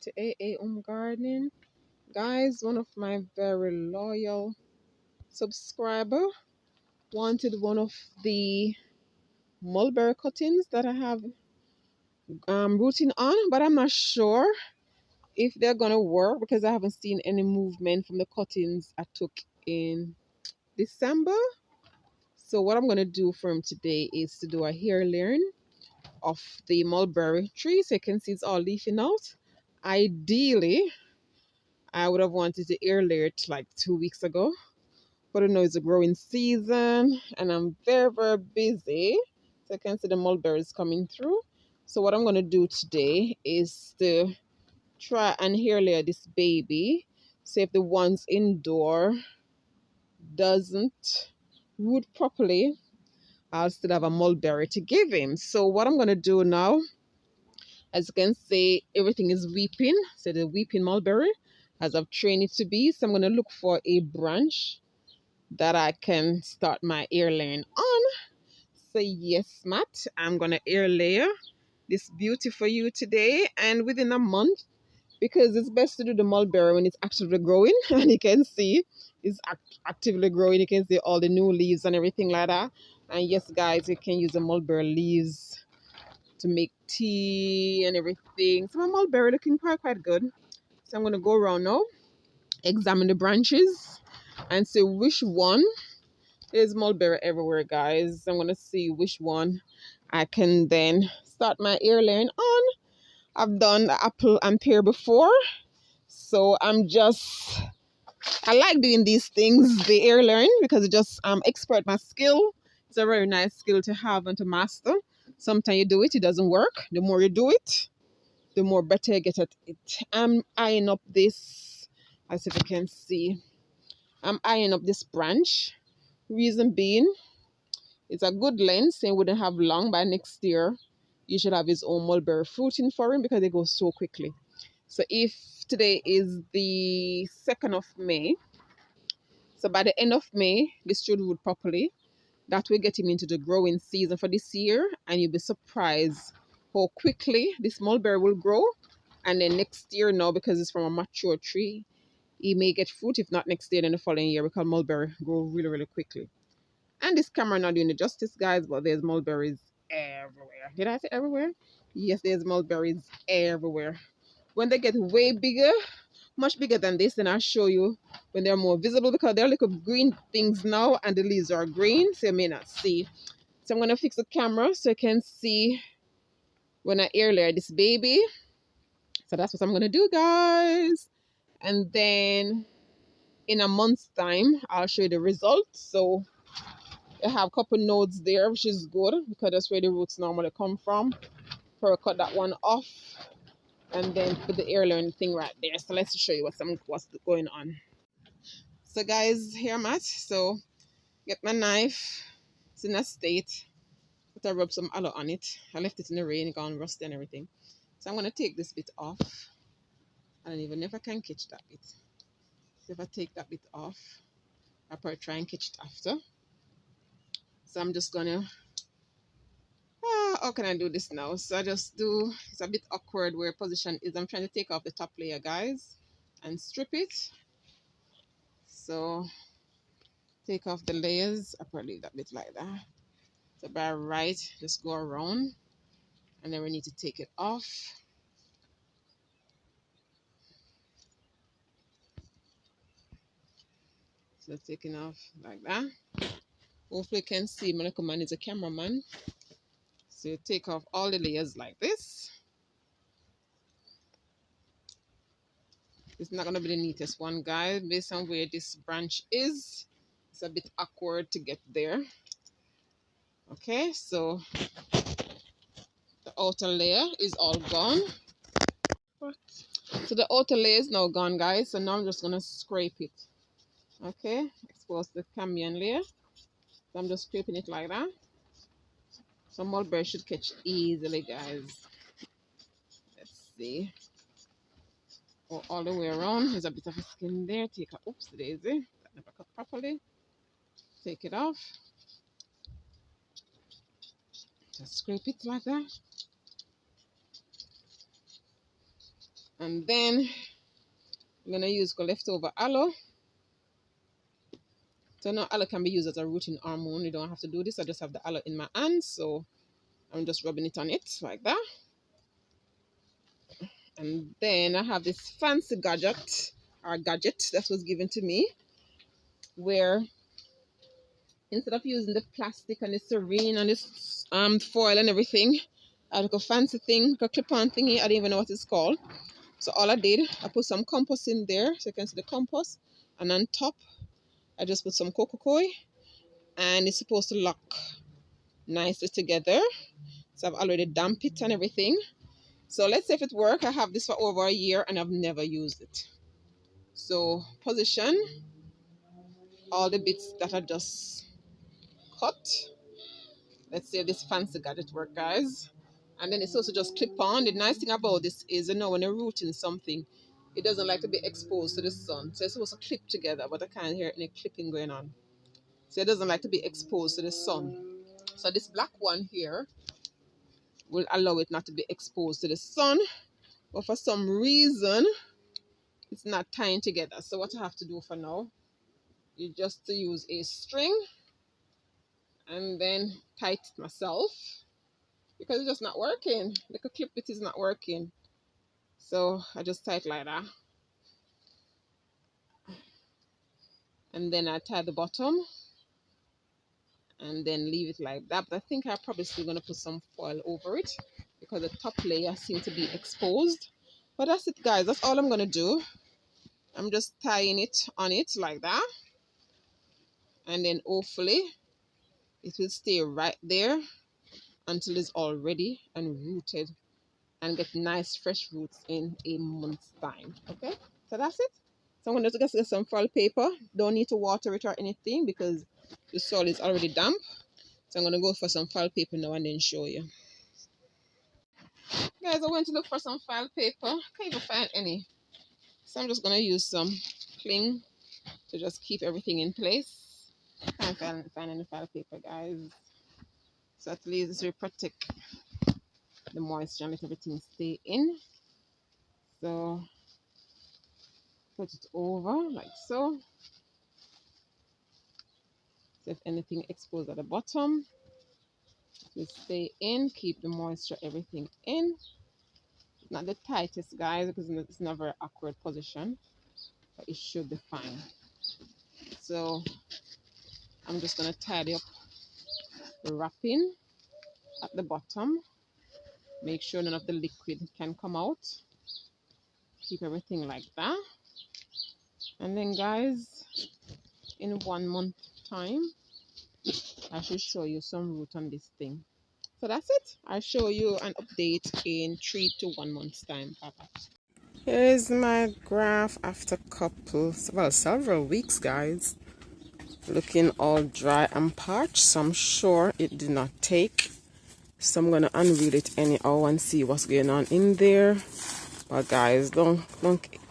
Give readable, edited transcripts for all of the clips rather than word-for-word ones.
to aahomegardening. Guys, one of my very loyal subscriber wanted one of the mulberry cuttings that I have rooting on, but I'm not sure if they're gonna work because I haven't seen any movement from the cuttings I took in December. So what I'm gonna do for him today is to do a hair layering of the mulberry tree, so you can see it's all leafing out. Ideally, I would have wanted to air layer it like 2 weeks ago, but I know it's a growing season and I'm very busy, so I can see the mulberries coming through. So what I'm going to do today is to try and hair layer this baby, see if the ones indoor doesn't root properly, I'll still have a mulberry to give him. So what I'm going to do now, as you can see, everything is weeping, so the weeping mulberry as I've trained it to be. So I'm going to look for a branch that I can start my air layering on. So yes, Matt, I'm going to air layer this beauty for you today, and within a month, because it's best to do the mulberry when it's actively growing, and you can see it's actively growing. You can see all the new leaves and everything like that. And yes, guys, you can use the mulberry leaves to make tea and everything. So my mulberry looking quite good. So I'm going to go around now, examine the branches, and see which one. There's mulberry everywhere, guys. I'm going to see which one I can then start my air layering on. I've done apple and pear before, so I like doing these things, the air layering, because it just expert my skill. It's a very nice skill to have and to master. Sometimes you do it, it doesn't work. The more you do it, the more better you get at it. I'm eyeing up this, as if you can see, I'm eyeing up this branch. Reason being, it's a good length, so it wouldn't have long. By next year, you should have his own mulberry fruiting for him because they go so quickly. So if today is the 2nd of May, so by the end of May, this should root properly. That will get him into the growing season for this year, and you'll be surprised how quickly this mulberry will grow. And then next year now, because it's from a mature tree, he may get fruit. If not next year, then the following year, because mulberry grow really quickly. And this camera not doing the justice, guys, but there's mulberries everywhere. Did I say everywhere? Yes, there's mulberries everywhere. When they get way bigger, much bigger than this, then I'll show you when they're more visible, because they're little green things now and the leaves are green, so you may not see. So I'm going to fix the camera so you can see when I air layer this baby. So that's what I'm going to do, guys. And then in a month's time, I'll show you the results. So I have a couple nodes there, which is good because that's where the roots normally come from. So I cut that one off and then put the air layering thing right there. So let's show you what's going on. So guys, here I'm at. So get my knife. It's in a state. But I rub some aloe on it. I left it in the rain, it gone rusty and everything. So I'm gonna take this bit off. I don't even know if I can catch that bit. So if I take that bit off, I'll probably try and catch it after. So I'm just gonna, how can I do this now? So I just do, it's a bit awkward where position is. I'm trying to take off the top layer, guys, and strip it. So take off the layers. I'll probably leave that bit like that. So by right, just go around, and then we need to take it off. So taking off like that. Hopefully you can see, my man is a cameraman. So you take off all the layers like this. It's not going to be the neatest one, guys, based on where this branch is. It's a bit awkward to get there. Okay, so the outer layer is all gone. So the outer layer is now gone, guys. So now I'm just going to scrape it. Okay, expose the cambion layer. So I'm just scraping it like that. So mulberry should catch easily, guys. Let's see. Go all the way around. There's a bit of a skin there. Take a, oops, daisy. That never cut properly. Take it off. Just scrape it like that. And then I'm going to use leftover aloe. So now aloe can be used as a rooting hormone. You don't have to do this. I just have the aloe in my hands, so I'm just rubbing it on it like that. And then I have this fancy gadget that was given to me, where instead of using the plastic and the serene and this foil and everything, I took a fancy thing, a clip-on thingy. I don't even know what it's called. So all I did, I put some compost in there, so you can see the compost, and on top I just put some cocoa coir, and it's supposed to lock nicely together. So I've already damped it and everything. So let's say if it works. I have this for over a year and I've never used it. So position all the bits that are just cut. Let's say this fancy gadget work, guys. And then it's also just clip on. The nice thing about this is, you know, when you're rooting something, it doesn't like to be exposed to the sun. So it's supposed to clip together, but I can't hear any clipping going on. So it doesn't like to be exposed to the sun. So this black one here will allow it not to be exposed to the sun. But for some reason, it's not tying together. So what I have to do for now is just to use a string and then tie it myself, because it's just not working. Like a clip, it is not working. So I just tie it like that. And then I tie the bottom and then leave it like that. But I think I'm probably still going to put some foil over it because the top layer seems to be exposed. But that's it, guys. That's all I'm going to do. I'm just tying it on it like that. And then hopefully it will stay right there until it's all ready and rooted and get nice fresh roots in a month's time. Okay, so that's it. So I'm going to just get some foil paper. Don't need to water it or anything because the soil is already damp. So I'm going to go for some foil paper now and then show you. Guys, I went to look for some foil paper. Can't even find any. So I'm just going to use some cling to just keep everything in place. Can't find any foil paper, guys. So at least this will protect the moisture and let everything stay in. So put it over like so. So if anything exposed at the bottom, it will stay in. Keep the moisture, everything in. Not the tightest, guys, because it's not a very awkward position, but it should be fine. So I'm just going to tidy up the wrapping at the bottom. Make sure none of the liquid can come out. Keep everything like that. And then, guys, in 1 month time, I should show you some root on this thing. So that's it. I'll show you an update in 3 to 1 month's time. Bye-bye. Here's my graph after several weeks, guys. Looking all dry and parched, so I'm sure it did not take. So I'm gonna unreel it anyhow and see what's going on in there. But guys, don't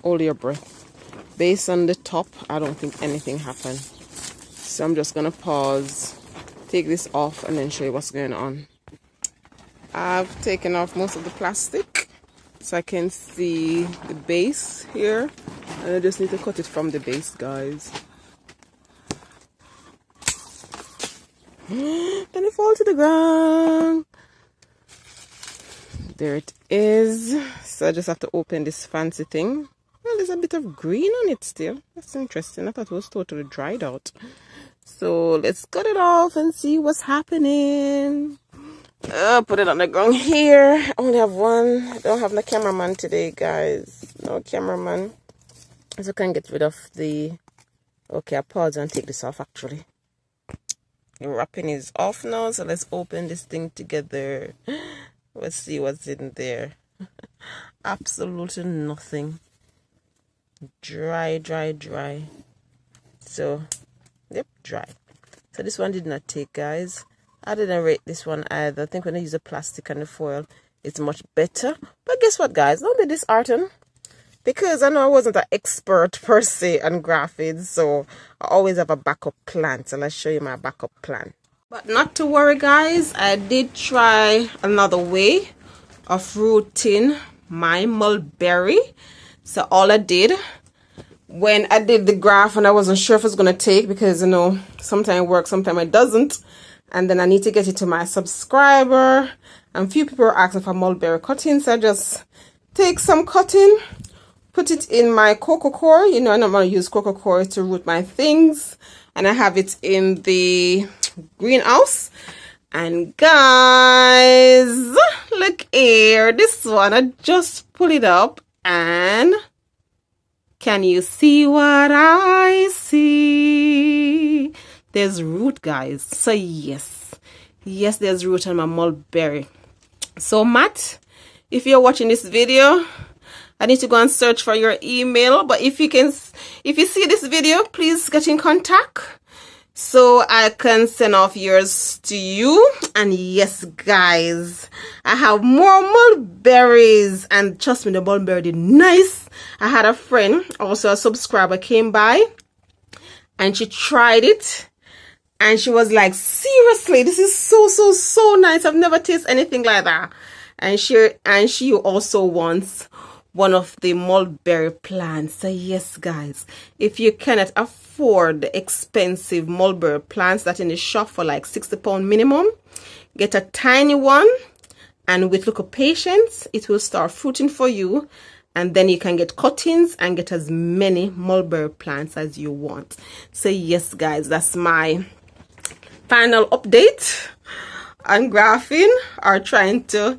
hold your breath. Based on the top, I don't think anything happened. So I'm just gonna pause, take this off, and then show you what's going on. I've taken off most of the plastic so I can see the base here, and I just need to cut it from the base, guys. Then it falls to the ground. There it is. So I just have to open this fancy thing. Well, there's a bit of green on it still. That's interesting. I thought it was totally dried out. So let's cut it off and see what's happening. Put it on the ground here. I only have one. I don't have no cameraman today, guys. No cameraman. So I can get rid of the... Okay, I'll pause and take this off actually. The wrapping is off now, so let's open this thing together. Let's see what's in there. Absolutely nothing. Dry. So, yep, dry. So this one did not take, guys. I didn't rate this one either. I think when I use the plastic and the foil, it's much better. But guess what, guys? Don't be disheartened. Because I know I wasn't an expert per se on graphics, so I always have a backup plan. So let's show you my backup plan. But not to worry, guys. I did try another way of rooting my mulberry. So all I did when I did the graph, and I wasn't sure if it's gonna take, because you know, sometimes it works, sometimes it doesn't, and then I need to get it to my subscriber, and few people are asking for mulberry cuttings. So I just take some cutting, put it in my coco coir. You know, I'm not gonna use coco coir to root my things, and I have it in the greenhouse. And guys, look here, this one, I just pull it up, and can you see what I see? There's root, guys. So yes, there's root on my mulberry. So Matt, if you're watching this video, I need to go and search for your email, but if you see this video, please get in contact so I can send off yours to you. And yes, guys, I have more mulberries, and trust me, the mulberry did nice. I had a friend, also a subscriber, came by and she tried it, and she was like, seriously, this is so nice. I've never tasted anything like that. And she also wants one of the mulberry plants. So yes, guys, if you cannot afford the expensive mulberry plants that in the shop for like £60 minimum, get a tiny one, and with little patience it will start fruiting for you, and then you can get cuttings and get as many mulberry plants as you want. So yes, guys, that's my final update on grafting, or trying to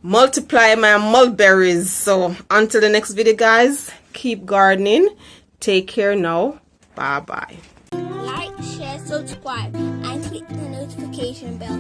multiply my mulberries. So until the next video, guys, keep gardening. Take care now. Bye bye. Like, share, subscribe, and click the notification bell